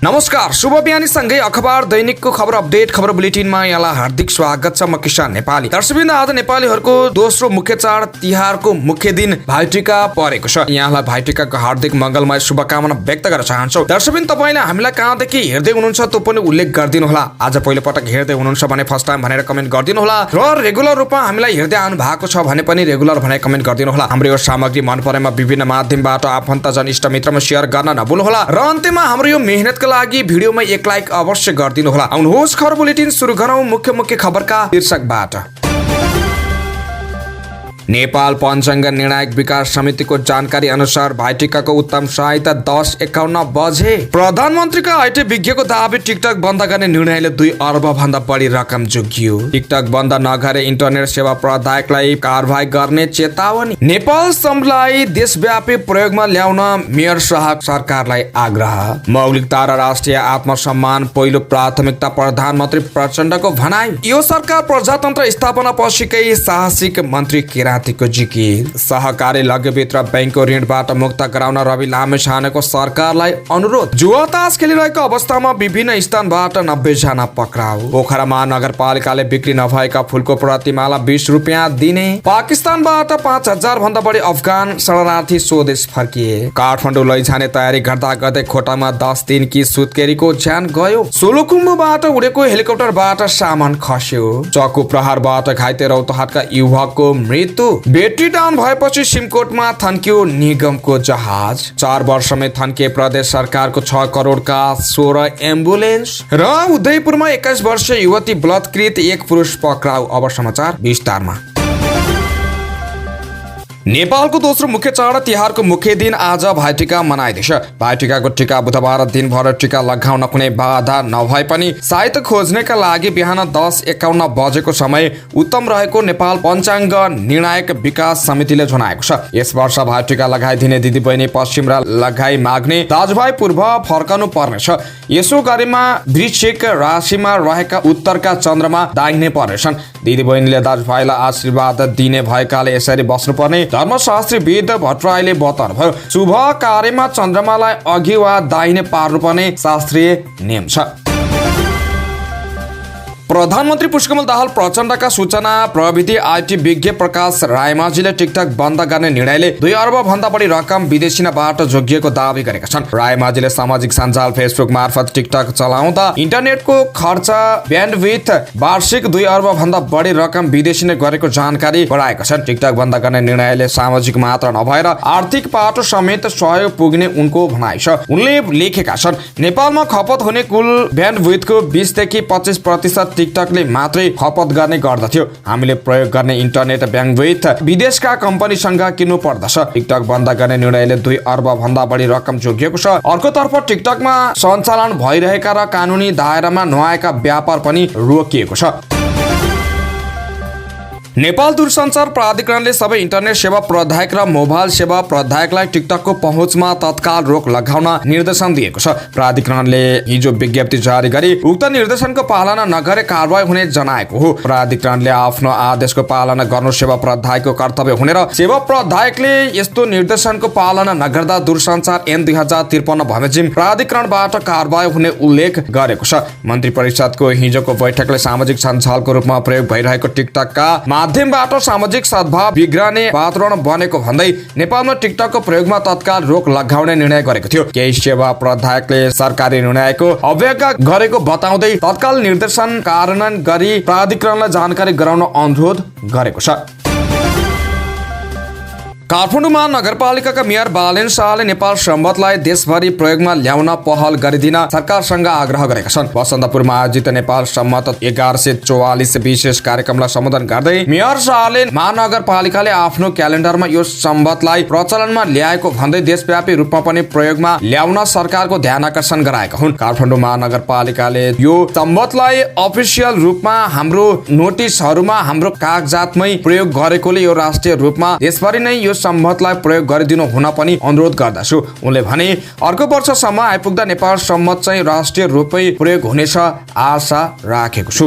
नमस्कार, शुभ बिहानी सँगै अखबार दैनिकको खबर अपडेट खबर बुलेटिनमा यहाँलाई हार्दिक स्वागत छ। म किसान नेपाली। दर्शकवृन्द, आज नेपालीहरूको दोस्रो मुख्य चाड तिहारको मुख्य दिन भाइटिका परेको छ। यहाँलाई भाइटिकाको हार्दिक मंगलमय शुभकामना व्यक्त गर्न चाहन्छौ। दर्शकवृन्द, तपाईले हामीलाई कहाँदेखि हेर्दै हुनुहुन्छ त्यो पनि उल्लेख गरिदिनु होला। आज पहिलो पटक हेर्दै हुनुहुन्छ भने फर्स्ट टाइम भनेर कमेन्ट गरिदिनु होला र रेगुलर रूपमा हामीलाई हेर्दै आउनु भएको छ भने पनि रेगुलर भनेर कमेन्ट गरिदिनु होला। हाम्रो यो सामग्री मन परेमा विभिन्न माध्यमबाट आफन्तजन इष्ट मित्रमा शेयर गर्न नभुल्नु होला र अन्त्यमा हाम्रो यो मेहनतको लागि भिडियोमा एक लाइक अवश्य गरिदिनु होला। आउनुहोस् खबर बुलेटिन सुरु गरौँ मुख्य खबरका शीर्षकबाट। नेपाल पञ्चाङ्ग निर्णायक विकास समितिको जानकारी अनुसार भाइटिकाको उत्तम सहायता 10:51 बजे। प्रधानमन्त्रीका आइटी विज्ञको दाबी टिकटक बन्द गर्ने निर्णयले 2 अर्ब भन्दा बढी रकम जोगियो। टिकटक बन्द नगरे इन्टरनेट सेवा प्रदायकलाई कारबाही गर्ने चेतावनी। नेपाल सम्मलाई देशव्यापी प्रयोगमा ल्याउन मेयर साहब सरकारलाई आग्रह। मौलिकता र राष्ट्रिय आत्मसम्मान पहिलो प्राथमिकता प्रधानमन्त्री प्रचण्डको भनाई। यो सरकार प्रजातन्त्र स्थापना पछिकै साहसिक मन्त्री को जिकिर। सहकारी लघुवित्त र बैंकको ऋणबाट मुक्त गराउन रवि लामिछानेको सरकारलाई अनुरोध। जुवा तास खेलिरहेको अवस्थामा विभिन्न स्थानबाट 90 जना पक्राउ। पोखरा महानगरपालिकाले बिक्री नभएका फूलको प्रतिमाला 20 रुपियाँ दिने। पाकिस्तानबाट 5000 भन्दा बढी अफगान शरणार्थी स्वदेश फर्किए। काठमाडौँ लैजाने तयारी गर्दा गर्दै खोटामा 10 दिनकी सुत्केरीको ज्यान गयो। सोलुखुम्बुबाट उडेको हेलिकप्टरबाट सामान खस्यो। चक्कु प्रहारबाट घाइते रौतहटका युवकको मृत्यु। ब्याट्री डाउन भएपछि सिमकोटमा थन्कियो निगमको जहाज। 4 वर्षमै थन्किए प्रदेश सरकारको 6 करोडका 16 एम्बुलेन्स। र उदयपुरमा 21 वर्षीय युवती बलात्कृत, 1 पुरुष पक्राउ। अब समाचार विस्तारमा। नेपालको दोस्रो मुख्य चाड तिहारको मुख्य दिन आज भाइटिका मनाइँदैछ। भाइटिकाको टिका बुधबार दिनभर टिका लगाउन कुनै बाधा नभए पनि साइत खोज्नेका लागि बिहान 10:51 बजेको समय उत्तम रहेको नेपाल पञ्चाङ्ग निर्णायक विकास समितिले जनाएको छ। यस वर्ष भाइटिका लगाइदिने दिदीबहिनी पश्चिम र लगाई माग्ने दाजुभाइ पूर्व फर्कनु पर्नेछ। यसो गरेमा वृश्चिक राशिमा रहेका उत्तरका चन्द्रमा दाहिने पर्नेछन्। दिदीबहिनीले दाजुभाइलाई आशीर्वाद दिने भएकाले यसरी बस्नुपर्ने धर्मशास्त्रीविद भट्टराईले बताउनुभयो। शुभ कार्यमा चन्द्रमालाई अघि वा दाहिने पार्नुपर्ने शास्त्रीय नियम छ। प्रधानमन्त्री पुष्पकमल दाहाल प्रचण्डका सूचना प्रविधि आइटी विज्ञ प्रकाश रायमाझीले टिकटक बन्द गर्ने निर्णयले 2 अर्ब भन्दा बढी रकम विदेशीबाट जोगिएको दावी गरेका छन्। रायमाझीले सामाजिक सञ्जाल फेसबुक मार्फत टिकटक चलाउँदा इन्टरनेटको खर्च ब्यान्डविथ वार्षिक 2 अर्ब भन्दा बढी रकम विदेशीले गरेको जानकारी गराएका छन्। टिकटक बन्द गर्ने निर्णयले सामाजिक मात्र नभएर आर्थिक पाटो समेत सहयोग पुग्ने उनको भनाइ छ। उनले लेखेका छन्, नेपालमा खपत हुने कुल ब्यान्डविथको 20 देखि 25% टिकटकले मात्रै खपत गर्ने गर्दथ्यो। हामीले प्रयोग गर्ने इन्टरनेट ब्यान्डविथ विदेशका कम्पनीसँग किन्नु पर्दछ। टिकटक बन्द गर्ने निर्णयले 2 अर्ब भन्दा बढी रकम जोगिएको छ। अर्कोतर्फ टिकटकमा सञ्चालन भइरहेका र कानुनी दायरामा नआएका व्यापार पनि रोकिएको छ। नेपाल दूरसञ्चार प्राधिकरणले सबै इन्टरनेट सेवा प्रदायक र मोबाइल सेवा प्रदायकलाई टिकटकको पहुँचमा तत्काल रोक लगाउन निर्देशन दिएको छ। प्राधिकरणले हिजो विज्ञप्ति जारी गरी उक्त निर्देशनको पालना नगरे कारबाही हुने जनाएको हो। प्राधिकरणले आफ्नो आदेशको पालना गर्नु सेवा प्रदायकको कर्तव्य हुने र सेवा प्रदायकले यस्तो निर्देशनको पालना नगर्दा दूरसञ्चार ऐन 2053 बमोजिम प्राधिकरणबाट कारबाही हुने उल्लेख गरेको छ। मन्त्री परिषदको हिजोको बैठकले सामाजिक सञ्जालको रूपमा प्रयोग भइरहेको टिकटकका माध्यमबाट सामाजिक सद्भाव बिग्रने वातावरण बनेको भन्दै नेपालमा टिकटकको प्रयोगमा तत्काल रोक लगाउने निर्णय गरेको थियो। केही सेवा प्रदायकले सरकारी निर्णयको अवहेलना गरेको बताउँदै तत्काल निर्देशन कार्यान्वयन गरी प्राधिकरणलाई जानकारी गराउन अनुरोध गरेको छ। काठमाडौँ महानगरपालिकाका मेयर बालेन शाहले नेपाल सम्बन्धलाई देशभरि प्रयोगमा ल्याउन पहल गरिदिन सरकारसँग आग्रह गरेका छन्। बसन्तपुरमा आयोजित नेपाल सम्मत 1144 विशेष कार्यक्रमलाई सम्बोधन गर्दै मेयर शाहले महानगरपालिकाले आफ्नो क्यालेन्डरमा यो सम्बन्धलाई प्रचलनमा ल्याएको भन्दै देशव्यापी रूपमा पनि प्रयोगमा ल्याउन सरकारको ध्यान आकर्षण गराएका हुन्। काठमाडौँ महानगरपालिकाले यो सम्बन्धलाई अफिसियल रूपमा हाम्रो नोटिसहरूमा हाम्रो कागजातमै प्रयोग गरेकोले यो राष्ट्रिय रूपमा देशभरि नै यो सम्मतलाई प्रयोग गरिदिनु हुन पनि अनुरोध गर्दछु। उनले भने अर्को वर्षसम्म आइपुग्दा नेपाल सम्मत चाहिँ राष्ट्रिय रूपमै प्रयोग हुनेछ आशा राखेको छु।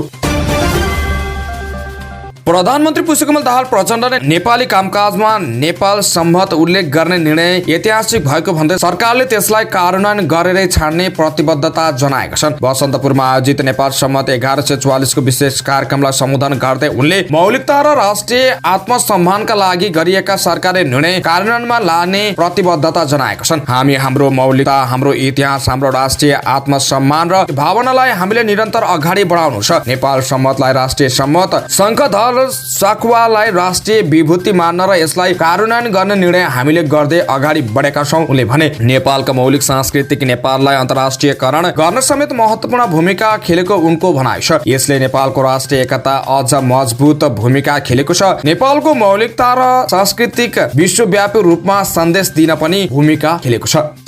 प्रधानमन्त्री पुष्पकमल दाहाल प्रचण्डले नेपाली कामकाजमा नेपाल सम्मत उल्लेख गर्ने निर्णय ऐतिहासिक भएको भन्दै सरकारले त्यसलाई कार्यान्वयन गरेरै छाड्ने प्रतिबद्धता जनाएका छन्। बसन्तपुरमा आयोजित नेपाल सम्मत 1144 को विशेष कार्यक्रमलाई सम्बोधन गर्दै उनले मौलिकता र राष्ट्रिय आत्मसम्मानका लागि गरिएका सरकारले निर्णय कार्यान्वयनमा लाने प्रतिबद्धता जनाएका छन्। हामी हाम्रो मौलिकता, हाम्रो इतिहास, हाम्रो राष्ट्रिय आत्मसम्मान र भावनालाई हामीले निरन्तर अगाडि बढाउनु छ। नेपाल सम्मतलाई राष्ट्रिय सम्मत, शङ्खधर साकुवालाई राष्ट्रिय विभूति मान्न र यसलाई कार्यान्वयन गर्ने निर्णय हामीले गर्दै अगाडि बढेका छौं। उनले भने नेपालका मौलिक सांस्कृतिक नेपाललाई अन्तर्राष्ट्रियकरण गर्न समेत महत्वपूर्ण भूमिका खेलेको उनको भनाइ छ। यसले नेपालको राष्ट्रिय एकता अझ मजबुत भूमिका खेलेको छ। नेपालको मौलिकता र सांस्कृतिक विश्वव्यापी रूपमा सन्देश दिन पनि भूमिका खेलेको छ।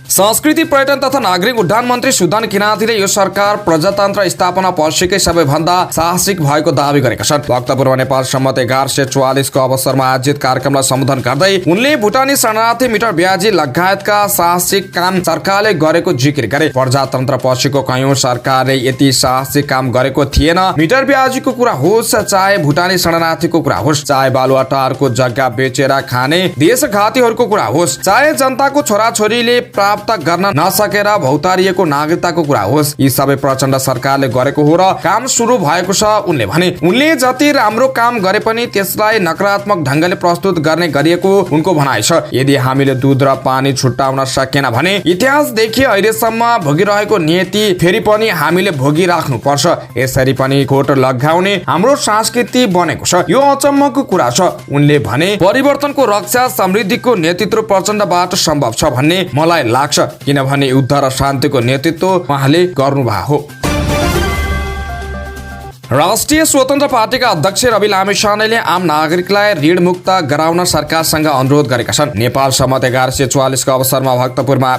संस्कृति, पर्यटन तथा नागरिक उड्डयन मन्त्री सुदन किराँतीले यो सरकार प्रजातन्त्र स्थापना पछिकै सबैभन्दा साहसिक भएको दावी गरेका छन्। भक्तपुरमा नेपाल सम्मत 1144 को अवसरमा आयोजित कार्यक्रमलाई सम्बोधन गर्दै उनले भुटानी शरणार्थी मिटर ब्याजी लगायतका साहसिक काम सरकारले गरेको जिकिर गरे। प्रजातन्त्र पछिको कयौं सरकारले यति साहसिक काम गरेको थिएन। मिटर ब्याजीको कुरा होस्, चाहे भुटानी शरणार्थीको कुरा होस्, चाहे बालुवाटारको जग्गा बेचेर खाने देशघातीहरूको कुरा होस्, चाहे जनताको छोराछोरीले प्राप्त गर्न नसकेर भौतारिएको नागरिकताको कुरा होस्, यी सबै प्रचण्ड सरकारले गरेको हो र काम सुरु भएको छ। उनले भने उनले जति राम्रो काम गरे पनि त्यसलाई नकारात्मक ढंगले प्रस्तुत गर्ने गरिएको उनको भनाइ छ। यदि हामीले दूध र पानी छुट्याउन सकेन भने इतिहासदेखि अहिलेसम्म भोगिरहेको नियति फेरि पनि हामीले भोगिराख्नु पर्छ। यसरी पनि खोट लगाउने हाम्रो संस्कृति बनेको छ। यो अचम्मको कुरा छ। उनले भने परिवर्तनको रक्षा समृद्धिको नेतृत्व प्रचण्डबाट सम्भव छ भन्ने मलाई लाग्छ, किनभने युद्ध र शान्तिको नेतृत्व उहाँले गर्नुभएको हो। राष्ट्रिय स्वतन्त्र पार्टीका अध्यक्ष रवि लामिछानेले आम नागरिकलाई ऋण मुक्त गराउन सरकारसँग अनुरोध गरेका छन्। नेपाल सम्मत 1144 को अवसरमा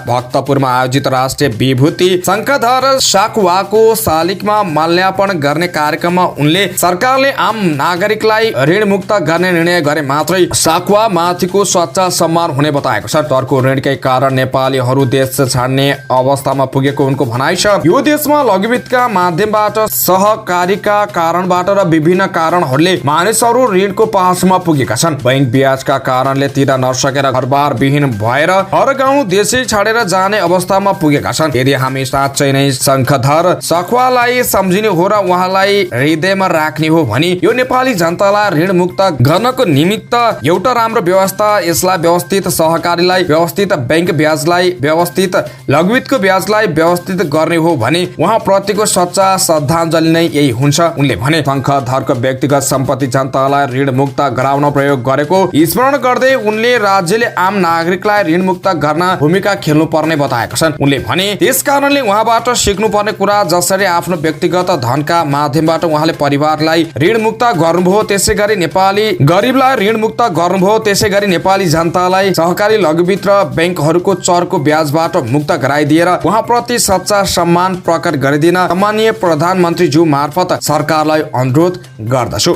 भक्तपुरमा आयोजित राष्ट्रिय विभूति शङ्खधर साकुवाको शालिगमा माल्यार्पण गर्ने कार्यक्रममा उनले सरकारले आम नागरिकलाई ऋण मुक्त गर्ने निर्णय गरे मात्रै साकुवा माथिको सच्चा सम्मान हुने बताएको छ। अर्को ऋणकै कारण नेपालीहरू देश छाड्ने अवस्थामा पुगेको उनको भनाइ छ। यो देशमा लघुवित्तका माध्यमबाट सहकारीका कारणबाट र विभिन्न कारणहरूले मानिसहरू ऋणको पहाडमा पुगेका छन्। बैंक ब्याजका कारणले तिर्न नसकेर घरबार विहीन भएर हर गाउँ देशै छाडेर जाने अवस्थामा पुगेका छन्। यदि हामी साँच्चै नै शङ्खधर साकुवालाई सम्झिने हो र उहाँलाई हृदयमा राख्ने हो भने यो नेपाली जनतालाई ऋण मुक्त गर्नको निमित्त एउटा राम्रो व्यवस्था, यसलाई व्यवस्थित सहकारीलाई व्यवस्थित बैंक ब्याजलाई व्यवस्थित लघुवित्तको ब्याजलाई व्यवस्थित गर्ने हो भने उहाँ प्रतिको सच्चा श्रद्धाञ्जली नै यही हुन्छ। उनले भने शङ्खधरको व्यक्तिगत सम्पत्ति जनतालाई ऋण मुक्त गराउन प्रयोग गरेको स्मरण गर्दै उनले राज्यले आम नागरिकलाई ऋण मुक्त गर्न भूमिका खेल्नु पर्ने बताएका छन्। उनले भने त्यसकारणले उहाँबाट सिक्नु पर्ने कुरा जसरी आफ्नो व्यक्तिगत धनका माध्यमबाट उहाँले परिवारलाई ऋण मुक्त गर्नुभयो, त्यसै गरी नेपाली गरिबलाई ऋण मुक्त गर्नुभयो, त्यसै गरी नेपाली जनतालाई सहकारी लघुवित्त र बैंकहरूको चरको ब्याजबाट मुक्त गराइदिएर उहाँप्रति सच्चा सम्मान प्रकट गरिदिन सम्माननीय प्रधानमन्त्रीज्यू मार्फत सरकारलाई अनुरोध गर्दछु।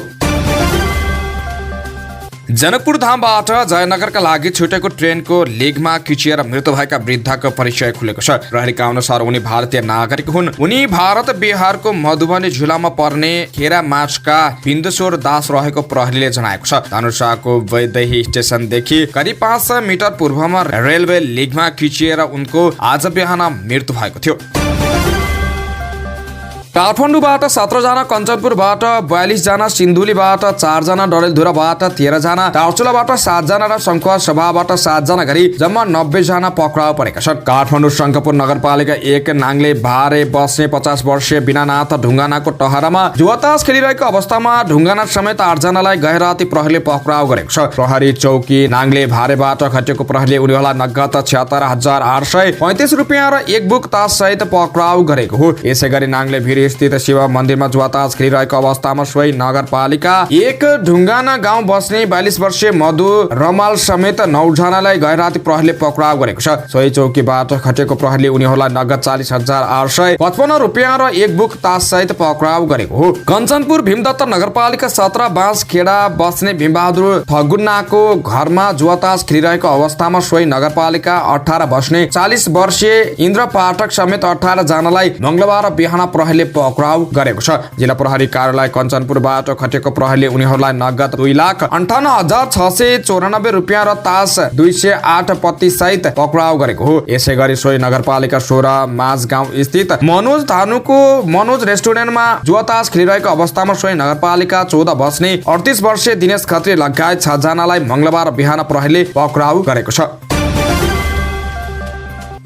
जनकपुर धामबाट जयनगरका लागि छुटेको ट्रेनको लिगमा खिचिएर मृत्यु भएका वृद्धको परिचय खुलेको छ। प्रहरीका अनुसार उनी भारतीय नागरिक हुन्। उनी भारत बिहारको मधुबनी जिल्लामा पर्ने खेरा माछका बिन्दुश्वर दास रहेको प्रहरीले जनाएको छ। धनुषाको वैदेही स्टेसनदेखि करिब 500 मिटर पूर्वमा रेलवे लिगमा खिचिएर उनको आज बिहान मृत्यु भएको थियो। काठमाडौँबाट 17 जना, कञ्चनपुरबाट 42 जना, सिन्धुलीबाट 4 जना, डडेलधुराबाट 13 जना, दार्चुलाबाट 7 जना र शङ्खुवा सभाबाट 7 जना गरी जम्मा 90 जना पक्राउ परेका छन्। काठमाडौँ शङ्खपुर नगरपालिका 1 नाङ्ले भारे बस्ने 50 वर्षीय बिनानाथ ढुङ्गानाको टहरामा जुवातास खेलिरहेको अवस्थामा ढुङ्गाना समेत 8 जनालाई गैराती प्रहरीले पक्राउ गरेको छ। प्रहरी चौकी नाङ्ले भारेबाट खटेको प्रहरीले उनीहरूलाई नगद 76,835 रुपियाँ र एक बुक तास सहित पक्राउ गरेको हो। यसैगरी नाङ्ले भिरी स्थित शिव मन्दिरमा जुवातास खेलिरहेको अवस्थामा सोही नगरपालिका 1 ढुङ्गाना गाउँ बस्ने 42 वर्षीय मधु रमाल समेत 9 जनालाई गैराती प्रहरीले पक्राउ गरेको छ। सोही चौकीबाट खटेको प्रहरीले उनीहरूलाई नगद 40,855 रुपियाँ र एक बुक तास सहित पक्राउ गरेको हो। कञ्चनपुर भीमदत्त नगरपालिका 17 बाँसखेडा बस्ने भीमबहादुर थगुन्नाको घरमा जुवातास खेलिरहेको अवस्थामा सोही नगरपालिका 18 बस्ने 40 वर्षीय इन्द्र पाठक समेत 18 जनालाई मंगलबार बिहान प्रहरीले पक्राउ गरेको छ। जिल्ला प्रहरी कार्यालय कञ्चनपुरबाट खटेको प्रहरीले उनीहरूलाई नगद 2,58,694 रुपियाँ र तास 208 पत्ती सहित पक्राउ गरेको हो। यसै गरी सोही नगरपालिका 16 माझगाउँ स्थित मनोज धानुको मनोज रेस्टुरेन्टमा जुवा तास खेलिरहेको अवस्थामा सोही नगरपालिका 14 बस्ने 38 वर्षीय दिनेश खत्री लगायत 6 जनालाई मंगलबार बिहान प्रहरीले पक्राउ गरेको छ।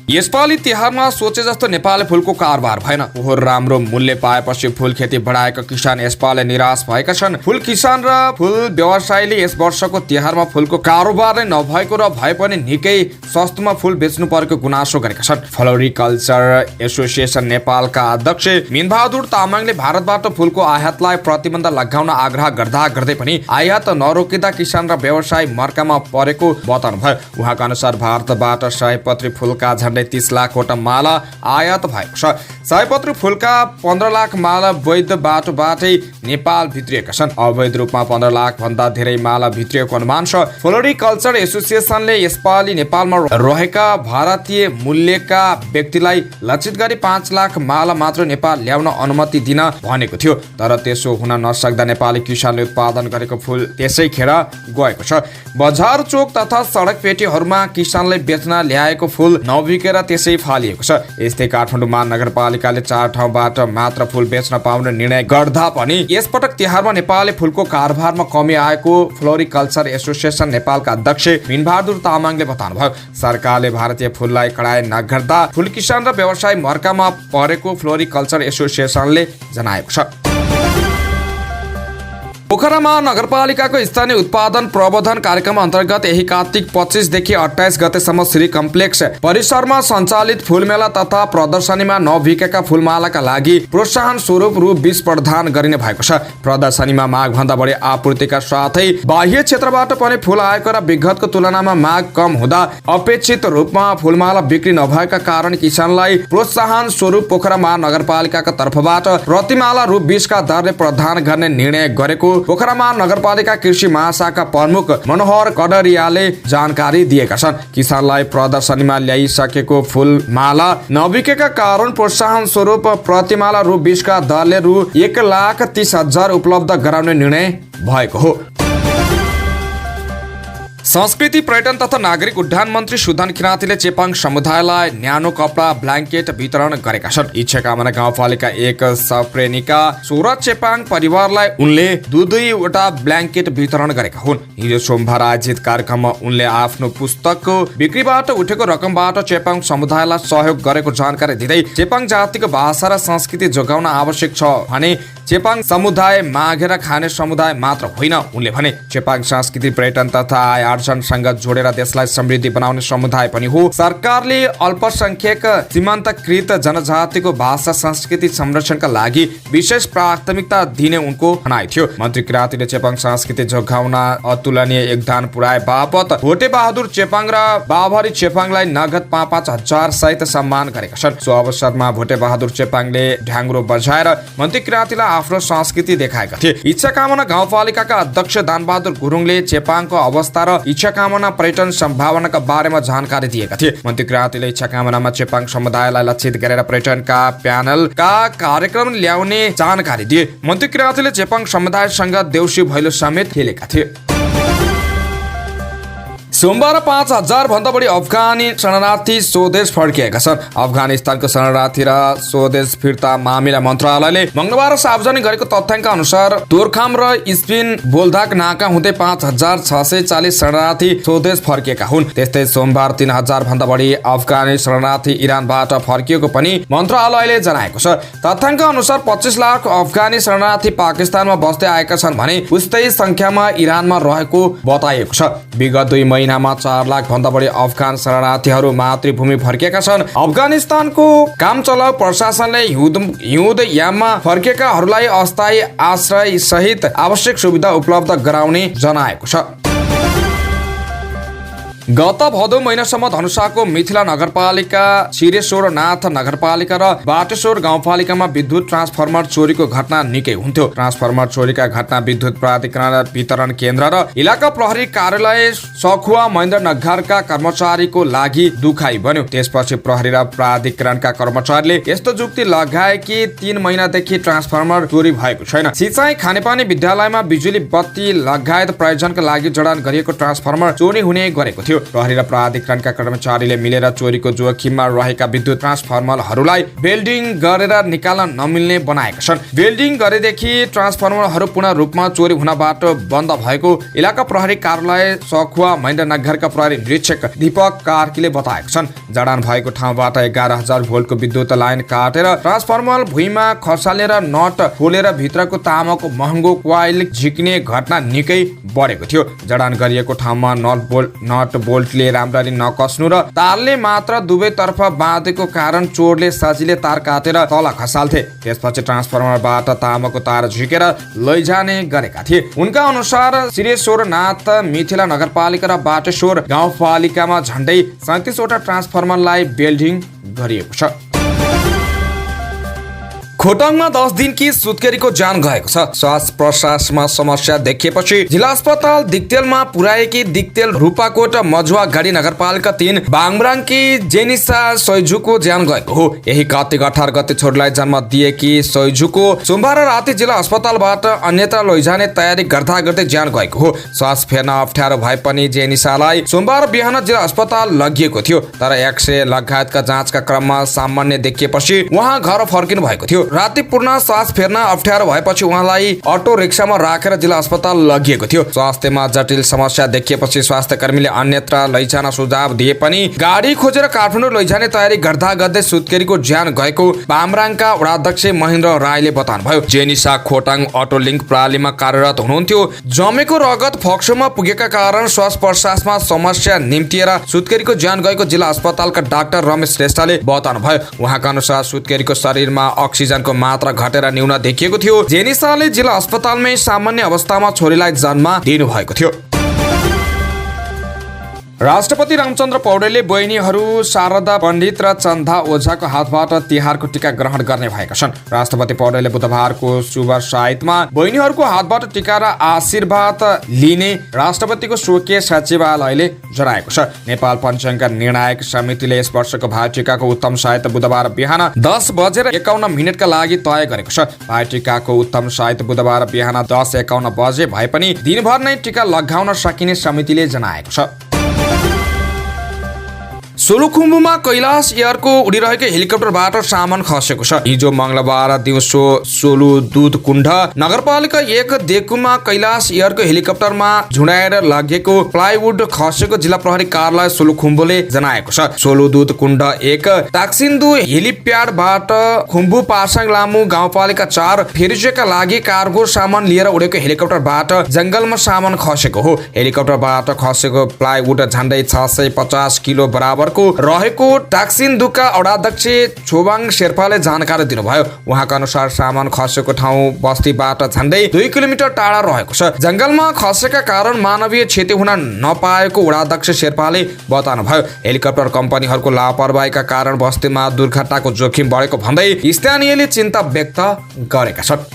यसपालि तिहारमा सोचे जस्तो नेपाली फूलको कारोबार भएन। फोहोर राम्रो मूल्य पाएपछि फूल खेती बढाएका किसान यसपालि निराश भएका छन्। फूल किसान र फूल व्यवसायीले यस वर्षको तिहारमा फूलको कारोबार नै नभएको र भए पनि निकै सस्तोमा फूल बेच्नु परेको गुनासो गरेका छन्। फ्लोरिकल्चर एसोसिएसन नेपालका अध्यक्ष मिनबहादुर तामाङले भारतबाट फूलको आयातलाई प्रतिबन्ध लगाउन आग्रह गर्दै पनि आयात नरोकिँदा किसान र व्यवसायी मर्कामा परेको बताउनुभयो। उहाँका अनुसार भारतबाट सयपत्री फूलका 30 लाखवटा माला आयात भएको छ। सयपत्री फूलका 15 लाख माला वैध बाटोबाटै नेपाल भित्रिएका छन्। अवैध रूपमा 15 लाख भन्दा धेरै माला भित्रिएको अनुमान छ। फ्लोरिकल्चर एसोसिएसनले यसपालि नेपालमा रहेका भारतीय मूल्यका व्यक्तिलाई लक्षित गरी 5 लाख माला मात्र नेपाल ल्याउन अनुमति दिन भनेको थियो। तर त्यसो हुन नसक्दा नेपाली किसानले उत्पादन गरेको फूल त्यसै खेर गएको छ। बजार चोक तथा सडक पेटीहरूमा किसानले बेच्न ल्याएको फूल नबिकेर त्यसै फालिएको छ। यस्तै काठमाडौँ महानगरपालिकाले 4 ठाउँबाट मात्र फूल बेच्न पाउने निर्णय गर्दा पनि यसपटक तिहारमा नेपाली फूलको कारोबारमा कमी आएको फ्लोरिकल्चर एसोसिएसन नेपालका अध्यक्ष मिनबहादुर तामाङले बताउनुभयो। सरकारले भारतीय फूललाई कडाई नगर्दा फूल किसान र व्यवसायी मर्कामा परेको फ्लोरिकल्चर एसोसिएसनले जनाएको छ। पोखरामा नगरपालिकाको स्थानीय उत्पादन प्रवर्धन कार्यक्रम अन्तर्गत यही कार्तिक 25 देखि 28 गतेसम्म श्री कम्प्लेक्स परिसरमा सञ्चालित फूलमेला तथा प्रदर्शनीमा नबिकेका फूलमालाका लागि प्रोत्साहन स्वरूप रु 20 प्रदान गरिने भएको छ। प्रदर्शनीमा मागभन्दा बढी आपूर्तिका साथै बाह्य क्षेत्रबाट पनि फूल आएको र विगतको तुलनामा माग कम हुँदा अपेक्षित रूपमा फूलमाला बिक्री नभएका कारण किसानलाई प्रोत्साहन स्वरूप पोखरा महानगरपालिकाका तर्फबाट प्रतिमाला रु 20 का दरले प्रदान गर्ने निर्णय गरेको पोखरा महानगरपालिका कृषि महाशाखा प्रमुख मनोहर कडारियाले जानकारी दिएका छन्। किसानलाई प्रदर्शनीमा ल्याइसकेको फूलमाला नबिकेका कारण प्रोत्साहन स्वरूप प्रतिमाला रु 20 का दरले रु 1,30,000 उपलब्ध गराउने निर्णय भएको हो। संस्कृति पर्यटन तथा नागरिक उड्डयन मन्त्री सुदन किराँतीले चेपाङ समुदायलाई न्यानो कपडा ब्ल्याङ्केट वितरण गरेका छन्। इच्छाकामना गाउँपालिका 1 सप्रेनिका 16 चेपाङ परिवारलाई उनले दुईवटा ब्ल्याङ्केट वितरण गरेका हुन्। हिजो सोमबार आयोजित कार्यक्रममा उनले आफ्नो पुस्तकको बिक्रीबाट उठेको रकमबाट चेपाङ समुदायलाई सहयोग गरेको जानकारी दिँदै चेपाङ जातिको भाषा र संस्कृति जोगाउन आवश्यक छ भने चेपाङ समुदाय मागेर खाने समुदाय मात्र होइन। उनले भने चेपाङ संस्कृति पर्यटन तथा आय आर्जनसँग जोडेर देशलाई समृद्धि बनाउने समुदाय पनि हो। सरकारले अल्पसंख्यक सीमान्तकृत जनजातिको भाषा संस्कृति संरक्षणका लागि विशेष प्राथमिकता दिने उनको भनाइ थियो। मन्त्री किराँतीले चेपाङ संस्कृति जोगाउन अतुलनीय योगदान पुर्याए बापत भोटे बहादुर चेपाङ र बाभरी चेपाङलाई नगद 5,5 हजार सहित सम्मान गरेका छन्। सो अवसरमा भोटे बहादुर चेपाङले ढ्याङ्ग्रो बजाएर मन्त्री किराँतीलाई आफ्नो संस्कृति देखाएका थिए। इच्छाकामना गाउँपालिकाका अध्यक्ष दानबहादुर गुरुङले चेपाङको अवस्था र इच्छाकामना पर्यटन सम्भावनाका बारेमा जानकारी दिएका थिए। मन्त्री किराँतीले इच्छाकामनामा चेपाङ समुदायलाई लक्षित गरेर पर्यटनका प्यानलका कार्यक्रम ल्याउने जानकारी दिए। मन्त्री किराँतीले चेपाङ समुदायसँग देउसी भैलो समेत खेलेका थिए। सोमबार 5,000 भन्दा बढी अफगानी शरणार्थी स्वदेश फर्किएका छन्। अफगानिस्तानको शरणार्थी र स्वदेश फिर्ता मामिला मन्त्रालयले मंगलबार सार्वजनिक गरेको तथ्याङ्क अनुसार तोरखाम र स्पिन बोल्दाक नाका हुँदै 5,640 शरणार्थी स्वदेश फर्किएका हुन्। त्यस्तै सोमबार 3,000 भन्दा बढी अफगानी शरणार्थी इरानबाट फर्किएको पनि मन्त्रालयले जनाएको छ। तथ्याङ्क अनुसार 25 लाख अफगानी शरणार्थी पाकिस्तानमा बस्दै आएका छन् भने उस्तै संख्यामा इरानमा रहेको बताइएको छ। विगत 2 महिनामा 4 लाख भन्दा बढी अफगान शरणार्थीहरू मातृभूमि फर्किएका छन्। अफगानिस्तानको काम चलाउ प्रशासनले हिउँद याममा फर्किएकाहरूलाई अस्थायी आश्रय सहित आवश्यक सुविधा उपलब्ध गराउने जनाएको छ। गत भदौ महिनासम्म धनुषाको मिथिला नगरपालिका, छिरेश्वरनाथ नगरपालिका र बाटेश्वर गाउँपालिकामा विद्युत ट्रान्सफर्मर चोरीको घटना निकै हुन्थ्यो। ट्रान्सफर्मर चोरीका घटना विद्युत प्राधिकरण वितरण केन्द्र र इलाका प्रहरी कार्यालय सखुवा महेन्द्रनगरका कर्मचारीको लागि दुखाइ बन्यो। त्यसपछि प्रहरी र प्राधिकरणका कर्मचारीले यस्तो जुक्ति लगाए कि 3 महिनादेखि ट्रान्सफर्मर चोरी भएको छैन। सिँचाइ, खानेपानी, विद्यालयमा बिजुली बत्ती लगायत प्रयोजनका लागि जडान गरिएको ट्रान्सफर्मर चोरी हुने गरेको थियो। प्रहरी र प्राधिकरणका कर्मचारीले मिलेर चोरीको जोखिममा रहेका विद्युत ट्रान्सफर्मरहरूलाई वेल्डिङ गरेर निकाल्न नमिल्ने बनाएका छन्। वेल्डिङ गरेदेखि ट्रान्सफर्मरहरू पूर्ण रूपमा चोरी हुनबाट बन्द भएको इलाका प्रहरी कार्यालय सखुवा महेन्द्रनगरका प्रहरी निरीक्षक दीपक कार्कीले बताएका छन्। जडान भएको ठाउँबाट 11,000 भोल्टको विद्युत लाइन काटेर ट्रान्सफर्मर भुइँमा खसालेर नट खोलेर भित्रको तामाको महँगो कोइल झिक्ने घटना निकै बढेको थियो। जडान गरिएको ठाउँमा नट बोल्टले राम्ररी नकस्नु र तारले मात्र दुवैतर्फ बाँधेको कारण चोरले सजिलै तार काटेर तल खसाल्थे। त्यसपछि ट्रान्सफर्मरबाट तामाको तार झिकेर लैजाने गरेका थिए। उनका अनुसार छिरेश्वरनाथ मिथिला नगरपालिका र बाटेश्वर गाउँपालिकामा झण्डै 37 वटा ट्रान्सफर्मरलाई वेल्डिङ गरिएको छ। खोटाङमा 10 दिनकी सुत्केरीको ज्यान गएको छ। श्वास प्रश्वासमा समस्या देखिएपछि जिल्ला अस्पताल दिक्तेलमा पुर्याएकी दिक्तेल, रूपाकोट, मजुवागढी नगरपालिका 3 बाङब्राङकी जेनिसा सैजुको ज्यान गएको हो। यही कार्तिक 18 गते छोरीलाई जन्म दिएकी सैजुको सोमबार राति जिल्ला अस्पतालबाट अन्यत्र लैजाने तयारी गर्दा गर्दै ज्यान गएको हो। श्वास फेर्न अप्ठ्यारो भए पनि जेनिसालाई सोमबार बिहान जिल्ला अस्पताल लगिएको थियो, तर एक्सरे लगायतका जाँचका क्रममा सामान्य देखिएपछि उहाँ घर फर्किनु भएको थियो। राति पूर्ण श्वास फेर्न अप्ठ्यारो भएपछि उहाँलाई अटो रिक्सामा राखेर जिल्ला अस्पताल लगिएको थियो। स्वास्थ्यमा जटिल समस्या देखिएपछि स्वास्थ्य कर्मीले अन्यत्र लैजान सुझाव दिए पनि गाडी खोजेर काठमाडौँ लैजाने तयारी गर्दा गर्दै सुत्केरीको ज्यान गएको बामराङका वडाध्यक्ष महेन्द्र राईले बताउनुभयो। जेनिसा खोटाङ अटो लिङ्क प्रणालीमा कार्यरत हुनुहुन्थ्यो। जमेको रगत फोक्सोमा पुगेका कारण श्वास प्रश्वासमा समस्या निम्तिएर सुत्केरीको ज्यान गएको जिल्ला अस्पतालका डाक्टर रमेश श्रेष्ठले बताउनुभयो। उहाँका अनुसार सुत्केरीको शरीरमा अक्सिजन को मात्रा घटेर न्यून देखिएको थियो। जेनिसाले जिल्ला अस्पतालमै सामान्य अवस्थामा छोरीलाई जन्म दिनुभएको थियो। राष्ट्रपति रामचन्द्र पौडेलले बहिनीहरू शारदा पण्डित र चन्दा ओझाको हातबाट तिहारको टिका ग्रहण गर्ने भएका छन्। राष्ट्रपति पौडेलले बुधबारको शुभ साहित्यमा बहिनीहरूको हातबाट टिका र आशीर्वाद लिने राष्ट्रपतिको स्वकीय सचिवालयले जनाएको छ। नेपाल पञ्चाङ्ग निर्णायक समितिले यस वर्षको भाइटिकाको उत्तम साहित्य बुधबार बिहान 10:51 का लागि तय गरेको छ। भाइटिकाको उत्तम साहित्य बुधबार बिहान 10:51 बजे भए पनि दिनभर नै टिका लगाउन सकिने समितिले जनाएको छ। सोलुखुम्बुमा कैलाश एयरको उडिरहेको हेलिकप्टरबाट सामान खसेको छ। हिजो मंगलबार दिउँसो सोलुदुध कुण्ड नगरपालिका 1 देखुमा कैलाश एयरको हेलिकप्टरमा झुडाएर लगेको प्लाइवुड खसेको जिल्ला प्रहरी कार्यालय सोलुखुम्बुले जनाएको छ। सोलुदुध कुण्ड 1 ताक्सिन्दु हेलिप्याडबाट खुम्बु पासाङ लामु गाउँपालिका 4 फेरिजका लागि कार्गो सामान लिएर उडेको हेलिकप्टरबाट जंगलमा सामान खसेको हो। हेलिकप्टरबाट खसेको प्लाइवुड झण्डै 650 किलो बराबर रहेको टाक्सिन्दुका वडाध्यक्ष छोबाङ शेर्पाले जानकारी दिनुभयो। उहाँका अनुसार सामान खसेको ठाउँ बस्तीबाट झण्डै 2 किलोमिटर टाढा रहेको छ। जंगलमा खसेका कारण मानवीय क्षति हुन नपाएको वडाध्यक्ष शेर्पाले बताउनुभयो। हेलिकप्टर कम्पनीहरूको लापरवाहीका कारण बस्तीमा दुर्घटनाको जोखिम बढेको भन्दै स्थानीयले चिन्ता व्यक्त गरेका छन्।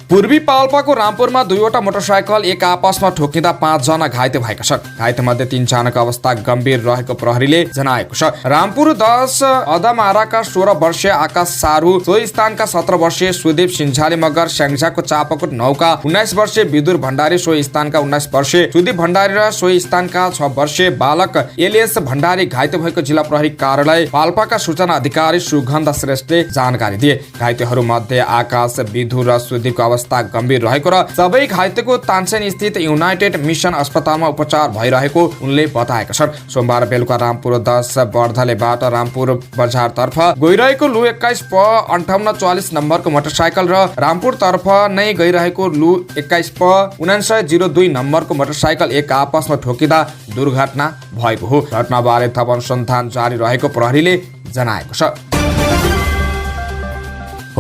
पूर्वी पाल्पाको रामपुरमा 2वटा मोटरसाइकल एक आपसमा ठोकिँदा 5 जना घाइते भएका छन्। घाइते मध्ये 3 जनाको अवस्था गम्भीर रहेको प्रहरीले जनाएको छ। रामपुर 10 अदामाराका 16 वर्षीय आकाश सारू, सोही स्थानका 17 वर्षीय सुदीप सिन्झाली मगर, स्याङ्जाको चापाकोट 9 का 19 वर्षीय विदुर भण्डारी, सोही स्थानका 19 वर्षीय सुदीप भण्डारी र सोही स्थानका 6 वर्षीय बालक एलियस भण्डारी घाइते भएको जिल्ला प्रहरी कार्यालय पाल्पाका सूचना अधिकारी सुगन्ध श्रेष्ठले जानकारी दिए। घाइतेहरू मध्ये आकाश, विदुर र सुदीपको अवस्था गम्भीर रहेको र सबै घाइतेको तानसेन स्थित युनाइटेड मिसन अस्पतालमा उपचार भइरहेको उनले बताएका छन्। सोमबार बेलुका रामपुर 10 बर्धलेबाट रामपुर बजारतर्फ गइरहेको लु 21 प 5840 नम्बरको मोटरसाइकल र रामपुर तर्फ नै गइरहेको लु 21 प 9902 नम्बरको मोटरसाइकल एक आपसमा ठोकिँदा दुर्घटना भएको हो। घटनाबारे थप अनुसन्धान जारी रहेको प्रहरीले जनाएको छ।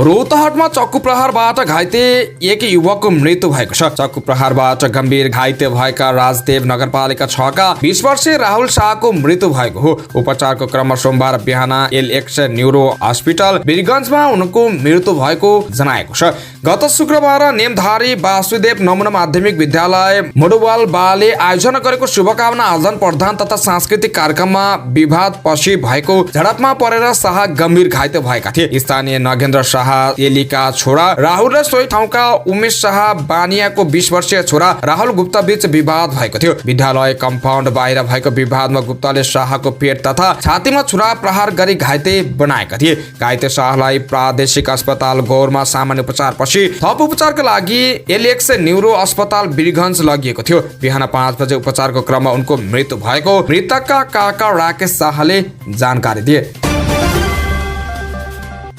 रौतहटमा चक्कु प्रहारबाट घाइते एक युवकको मृत्यु भएको छ। चक्कु प्रहारबाट गम्भीर घाइते भएका राजदेव नगरपालिका 6 का 20 वर्षीय राहुल शाहको मृत्यु भएको हो। उपचारको क्रममा सोमबार बिहान एलएक्स न्यूरो अस्पताल वीरगञ्जमा उनको मृत्यु भएको जनाएको छ। गत शुक्रबार नेमधारी वासुदेव नमुना माध्यमिक विद्यालय मोडुवालबाले आयोजना गरेको शुभकामना आदान प्रदान तथा सांस्कृतिक कार्यक्रममा विवाद पछि भएको झडपमा परेर शाह गम्भीर घाइते भएका थिए। स्थानीय नगेन्द्र शाह एलीका छोरा राहुल र सोही ठाउँका उमेश शाह बानियाको 20 वर्षीय छोरा राहुल गुप्ता बीच विवाद भएको थियो। विद्यालय कम्पाउन्ड बाहिर भएको विवादमा गुप्ताले शाहको पेट तथा छातीमा छुरा प्रहार गरी घाइते बनाएका थिए। घाइते शाहलाई प्रादेशिक अस्पताल गौरमा सामान्य उपचार पछि थप उपचारका लागि एलएक्स न्यूरो अस्पताल वीरगञ्ज लगिएको थियो। बिहान 5 बजे उपचारको क्रममा उनको मृत्यु भएको मृतकका काका राकेश शाहले जानकारी दिए।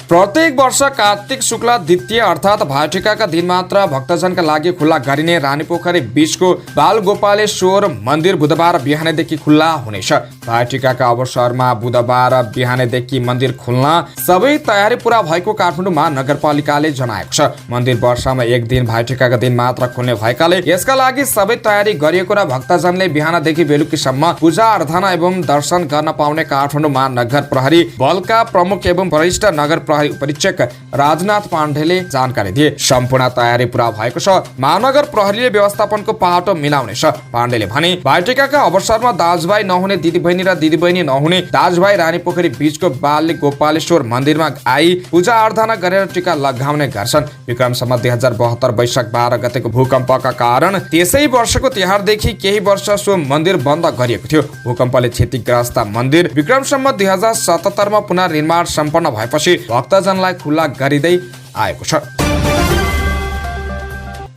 प्रत्येक वर्ष कार्तिक शुक्ल द्वितीय अर्थात भाइटिकाका दिन मात्र भक्तजनका लागि खुल्ला गरिने रानीपोखरी बीचको बालगोपालेश्वर मन्दिर बुधबार बिहानैदेखि खुल्ला हुनेछ। भाइटिकाका अवसरमा बुधबार बिहानैदेखि मन्दिर खुल्न सबै तयारी पूरा भएको काठमाडौँ महानगरपालिकाले जनाएको छ। मन्दिर वर्षमा एक दिन भाइटिकाका दिन मात्र खुल्ने भएकाले यसका लागि सबै तयारी गरिएको र भक्तजनले बिहानदेखि बेलुकीसम्म पूजा आराधना एवं दर्शन गर्न पाउने काठमाडौँ महानगर प्रहरी बलका प्रमुख एवं वरिष्ठ नगर प्रहरी उपरीक्षक राजनाथ पाण्डेले जानकारी दिए। सम्पूर्ण तयारी पूरा भएको छ। महानगर प्रहरीले व्यवस्थापनको पाटो मिलाउनेछ। पाण्डेले भने भाइटिकाका अवसरमा दाजुभाइ नहुने दिदीबहिनी र दिदीबहिनी नहुने दाजुभाइ रानीपोखरी बीचको बाल गोपालेश्वर मन्दिरमा आई पूजा आराधना गरेर टीका लगाउने गर्छन्। विक्रम सम्वत 2072 वैशाख 12 गतेको भूकम्पका कारण त्यसै वर्षको तिहारदेखि केही वर्ष सो मन्दिर बन्द गरिएको थियो। भूकम्पले क्षतिग्रस्त मन्दिर विक्रम सम्वत 2077 मा पुनर्निर्माण सम्पन्न भएपछि भक्तजनलाई खुल्ला गरिँदै आएको छ।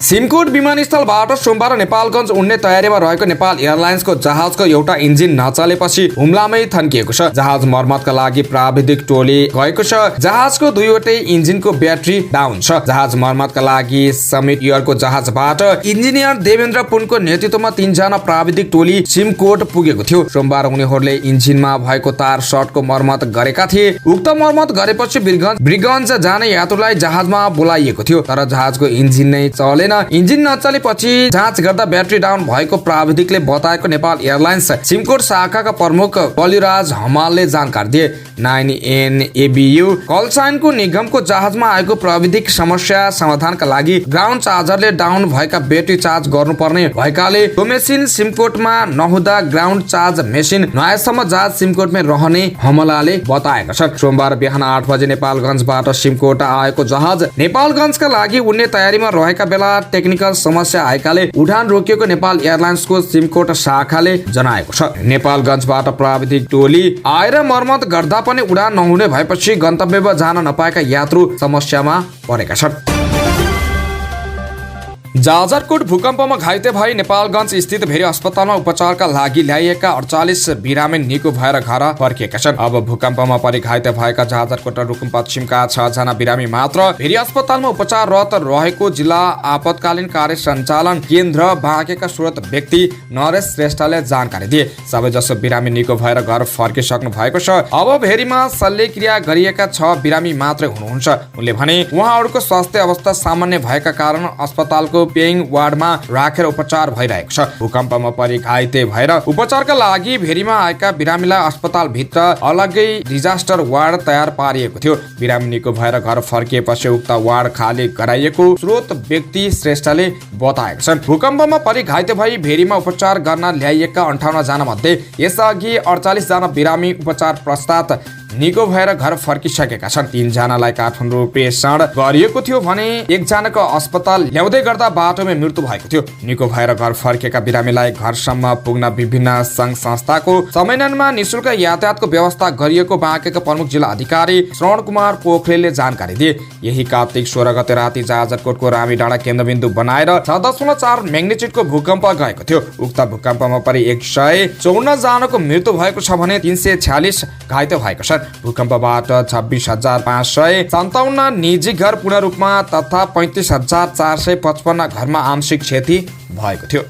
सिमकोट विमानस्थलबाट सोमबार नेपालगञ्ज उड्ने तयारीमा रहेको नेपाल एयरलाइन्सको जहाजको एउटा इन्जिन नचलेपछि हुम्लामै थन्किएको छ। जहाज मर्मतका लागि प्राविधिक टोली गएको छ। जहाजको दुईवटै इन्जिनको ब्याट्री डाउन छ। जहाज मर्मतका लागि समिट एयरको जहाजबाट इन्जिनियर देवेन्द्र पुनको नेतृत्वमा 3 जना प्राविधिक टोली सिमकोट पुगेको थियो। सोमबार उनीहरूले इन्जिनमा भएको तार सर्टको मर्मत गरेका थिए। उक्त मर्मत गरेपछि वीरगञ्ज जाने यात्रुलाई जहाजमा बोलाइएको थियो, तर जहाजको इन्जिन नै चलेन। इन्जिन नचलेपछि जाँच गर्दा ब्याट्री डाउन भएको प्राविधिकले बताएको नेपाल एयरलाइन्स सिमकोट शाखाका प्रमुख बलिराज हमालले जानकारी दिए। 9NABU कलसाइनको निगमको जहाजमा आएको प्राविधिक समस्या समाधानका लागि ग्राउन्ड चार्जरले डाउन भएका ब्याट्री चार्ज गर्नुपर्ने भएकाले त्यो मेसिन सिमकोटमा नहुँदा ग्राउन्ड चार्ज मेसिन नआएसम्म जहाज सिमकोटमै रहने हमलाले बताएका छन्। सोमबार बिहान 8 बजे नेपालगञ्जबाट सिमकोट आएको जहाज नेपालगञ्जका लागि उड्ने तयारीमा रहेका बेला टेक्निकल समस्या आएकाले उडान रोकिएको नेपाल एयरलाइन्सको सिमकोट शाखाले जनाएको छ। नेपालगञ्जबाट प्राविधिक टोली आएर मर्मत गर्दा पनि उडान नहुने भएपछि गन्तव्यमा जान नपाएका यात्रु समस्यामा परेका छन्। जाजरकोट भूकम्पमा घाइते भई नेपालगञ्ज स्थित भेरी अस्पतालमा उपचारका लागि ल्याइएका 48 बिरामी निको भएर घर फर्किएका छन्। अब भूकम्पमा परि घाइते भएका जाजरकोट र रुकुम पश्चिमका 6 जना बिरामी मात्र भेरी अस्पतालमा उपचाररत रहेको जिल्ला आपतकालीन कार्य सञ्चालन केन्द्र बाँकेका स्रोत व्यक्ति नरेश श्रेष्ठले जानकारी दिए। सबैजसो बिरामी निको भएर घर फर्किसक्नु भएको छ। अब भेरीमा शल्यक्रिया गरिएका 6 बिरामी मात्रै हुनुहुन्छ। उनले भने उहाँहरूको स्वास्थ्य अवस्था सामान्य भएका कारण अस्पतालको पेइङ वार्डमा राखेर उपचार भइरहेको छ। भूकम्पमा परि घाइते भएर उपचारका लागि भेरीमा आएका बिरामीलाई अस्पताल भित्र अलग्गै डिजास्टर वार्ड तयार पारिएको थियो। बिरामी निको भएर घर फर्किएपछि उक्त वार्ड खाली गराइएको स्रोत व्यक्ति श्रेष्ठले बताएका छन्। भूकम्पमा परि घाइते भई भेरीमा उपचार गर्न ल्याइएका 58 जना मध्ये यसअघि 48 जना बिरामी उपचार पश्चात निको भएर घर फर्किसकेका छन्। 3 जनालाई काठमाडौँ प्रेषण गरिएको थियो भने 1 जनाको अस्पताल ल्याउँदै गर्दा बाटोमै मृत्यु भएको थियो। निको भएर घर फर्केका बिरामीलाई घरसम्म पुग्न विभिन्न संघ संस्थाको समन्वयमा निशुल्क यातायातको व्यवस्था गरिएको बाँकेका प्रमुख जिल्ला अधिकारी श्रवण कुमार पोखरेलले जानकारी दिए। यही कार्तिक 16 गते राति जाजरकोटको रामीडाँडा केन्द्रबिन्दु बनाएर 6.4 म्याग्निट्युडको भूकम्प गएको थियो। उक्त भूकम्पमा परि 154 जनाको मृत्यु भएको छ भने 346 घाइते भएको छ। भूकम्पबाट 26,557 निजी घर पूर्ण रूपमा तथा 35,455 घरमा आंशिक क्षति भएको थियो।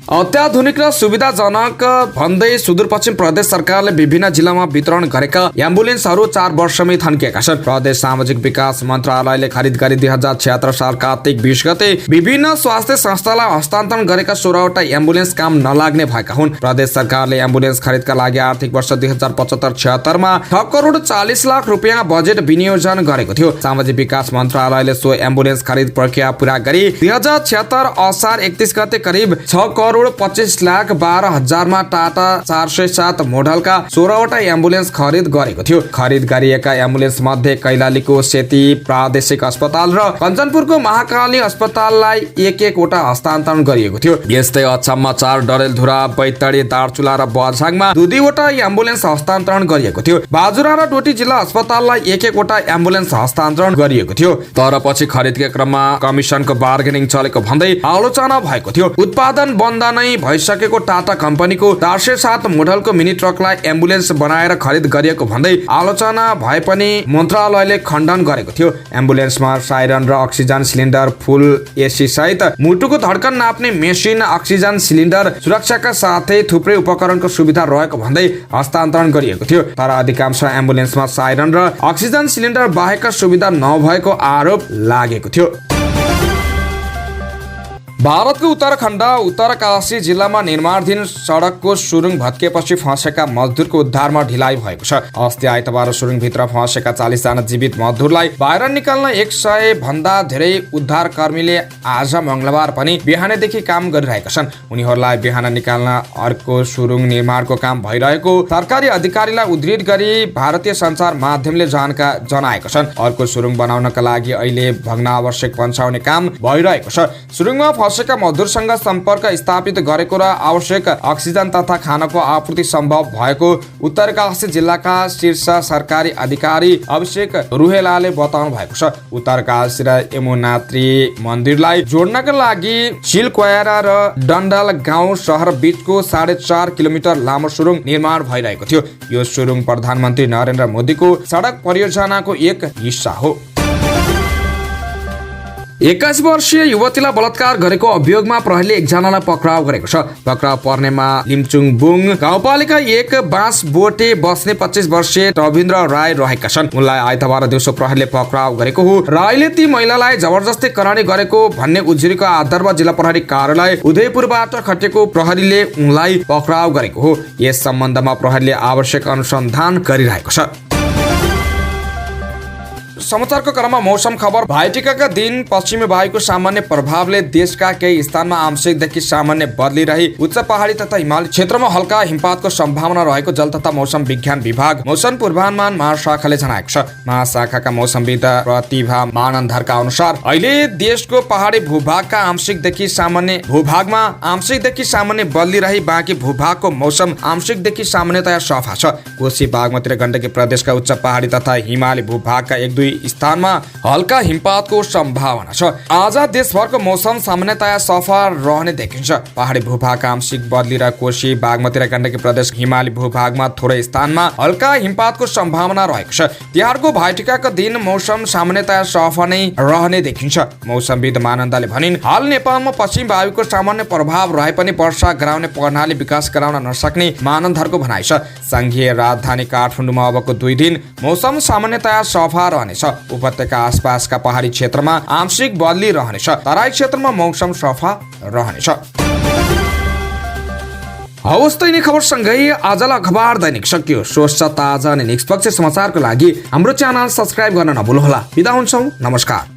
अत्याधुनिक र सुविधाजनक भन्दै सुदूरपश्चिम प्रदेश सरकारले विभिन्न जिल्लामा वितरण गरेका एम्बुलेन्सहरू 4 वर्षमै थन्किएका छन्। प्रदेश सामाजिक विकास मन्त्रालयले खरिद गरी 2076 साल कार्तिक 20 गते विभिन्न स्वास्थ्य संस्थालाई हस्तान्तरण गरेका 16वटा एम्बुलेन्स काम नलाग्ने भएका हुन्। प्रदेश सरकारले एम्बुलेन्स खरिदका लागि आर्थिक वर्ष 2075-76 मा 6 करोड 40 लाख रुपियाँ बजेट विनियोजन गरेको थियो। सामाजिक विकास मन्त्रालयले सो एम्बुलेन्स खरिद प्रक्रिया पूरा गरी 2076 असार 31 गते करिब 6 करोड 25 लाख 12 हजारमा टाटा 407 मोडलका 16वटा एम्बुलेन्स खरिद गरेको थियो। खरिद गरिएका एम्बुलेन्स मध्ये कैलालीको सेती प्रादेशिक अस्पताल र कञ्चनपुरको महाकाली अस्पताललाई एक वटा हस्तान्तरण गरिएको थियो। यस्तै अछाममा 4, डडेलधुरा, बैतडी, दार्चुला र बझाङमा 2-2वटा एम्बुलेन्स हस्तान्तरण गरिएको थियो। बाजुरा र डोटी जिल्ला अस्पताललाई एक वटा एम्बुलेन्स हस्तान्तरण गरिएको थियो। तर पछि खरिदका क्रममा कमिसनको बार्गेनिङ चलेको भन्दै आलोचना भएको थियो। उत्पादन बन्द नै भइसकेको टाटा कम्पनीको 407 मोडलको मिनी ट्रकलाई एम्बुलेन्स बनाएर खरिद गरिएको भन्दै आलोचना भए पनि मन्त्रालयले खण्डन गरेको थियो। एम्बुलेन्समा साइरन र अक्सिजन सिलिन्डर, फुल एसी सहित मुटुको धड्कन नाप्ने मेसिन, अक्सिजन सिलिन्डर, सुरक्षाका साथै थुप्रै उपकरणको सुविधा रहेको भन्दै हस्तान्तरण गरिएको थियो। तर अधिकांश एम्बुलेन्समा साइरन र अक्सिजन सिलिन्डर बाहेकका सुविधा नभएको आरोप लागेको थियो। भारतको उत्तराखण्ड उत्तरकाशी जिल्लामा निर्माणाधीन सडकको सुरुङ भत्किएपछि फँसेका मजदुरको उद्धारमा ढिलाइ भएको छ। अस्ति आइतबार सुरुङभित्र फँसेका 40 जना जीवित मजदुरलाई बाहिर निकाल्न 100 भन्दा धेरै उद्धारकर्मीले आज मंगलबार पनि बिहानैदेखि काम गरिरहेका छन्। उनीहरूलाई बिहान निकाल्न अर्को सुरुङ निर्माणको काम भइरहेको सरकारी अधिकारीलाई उद्धृत गरी भारतीय सञ्चार माध्यमले जनाएका छन्। अर्को सुरुङ बनाउनका लागि अहिले भग्नावशेष पन्छाउने काम भइरहेको छ। सुरुङमा फँसेका मजदुरसँग सम्पर्क स्थापित गरेको र आवश्यक अक्सिजन तथा खानाको आपूर्ति सम्भव भएको उत्तरकाशी जिल्लाका शीर्ष सरकारी अधिकारी अभिषेक रुहेलाले बताउनु भएको छ। उत्तरकाशी र यमुनात्री मन्दिरलाई जोड्नका लागि सिलकोयारा र डन्डाल गाउँ शहर बीचको 4.5 किलोमिटर लामो सुरुङ निर्माण भइरहेको थियो। यो सुरुङ प्रधानमन्त्री नरेन्द्र मोदीको सडक परियोजनाको एक हिस्सा हो। 21 वर्षीय युवतीलाई बलात्कार गरेको अभियोगमा प्रहरीले एकजनालाई पक्राउ गरेको छ। पक्राउ पर्नेमा लिम्चुङबुङ गाउँपालिका 1 बाँसबोटे बस्ने 25 वर्षीय रविन्द्र राय रहेका छन्। उनलाई आइतबार दिउँसो प्रहरीले पक्राउ गरेको हो। रायले ती महिलालाई जबरजस्ती करानी गरेको भन्ने उजुरीको आधारमा जिल्ला प्रहरी कार्यालय उदयपुरबाट खटेको प्रहरीले उनलाई पक्राउ गरेको हो। यस सम्बन्धमा प्रहरीले आवश्यक अनुसन्धान गरिरहेको छ। समाचारको क्रममा मौसम खबर। भाइटिकाका दिन पश्चिमी वायुको सामान्य प्रभावले देशका केही स्थानमा आंशिकदेखि सामान्य बदली रही उच्च पहाडी तथा हिमाली क्षेत्रमा हल्का हिमपातको सम्भावना रहेको जल तथा मौसम विज्ञान विभाग मौसम पूर्वानुमान महाशाखाले जनाएको छ। महाशाखाका मौसमविद प्रतिभा मानन्धरका अनुसार अहिले देशको पहाडी भूभागका आंशिकदेखि सामान्य बदली रही बाँकी भूभागको मौसम आंशिकदेखि सामान्यतया सफा छ। कोशी, बागमती र गण्डकी प्रदेशका उच्च पहाडी तथा हिमाली भूभागका 1-2 स्थानमा हल्का हिमपातको सम्भावना छ। आज देशभरको मौसम सामान्यतया सफा रहने देखिन्छ। पहाडी भूभागका आंशिक बदली र कोशी, बागमती र गण्डकी प्रदेश हिमाली भूभागमा थोरै स्थानमा हल्का हिमपातको सम्भावना रहेको छ। तिहारको भाइटिकाका दिन मौसम सामान्यतया सफा नै रहने देखिन्छ। मौसमविद मानन्दले भनिन्, हाल नेपालमा पश्चिम वायुको सामान्य प्रभाव रहे पनि वर्षा गराउने प्रणाली विकास गराउन नसक्ने मानन्दरको भनाइ छ। संघीय राजधानी काठमाडौँमा अबको 2 दिन मौसम सामान्यतया सफा रहनेछ। उपत्यका आसपासका पहाडी क्षेत्रमा आंशिक बदली रहनेछ। तराई क्षेत्रमा मौसम सफा रहनेछ। हवस् त यिनी खबरसँगै आजलाई अखबार दैनिक सकियो। स्वच्छ, ताजा अनि निष्पक्ष समाचारको लागि हाम्रो च्यानल सब्स्क्राइब गर्न नभुल्नुहोला। बिदा हुन्छौँ। नमस्कार।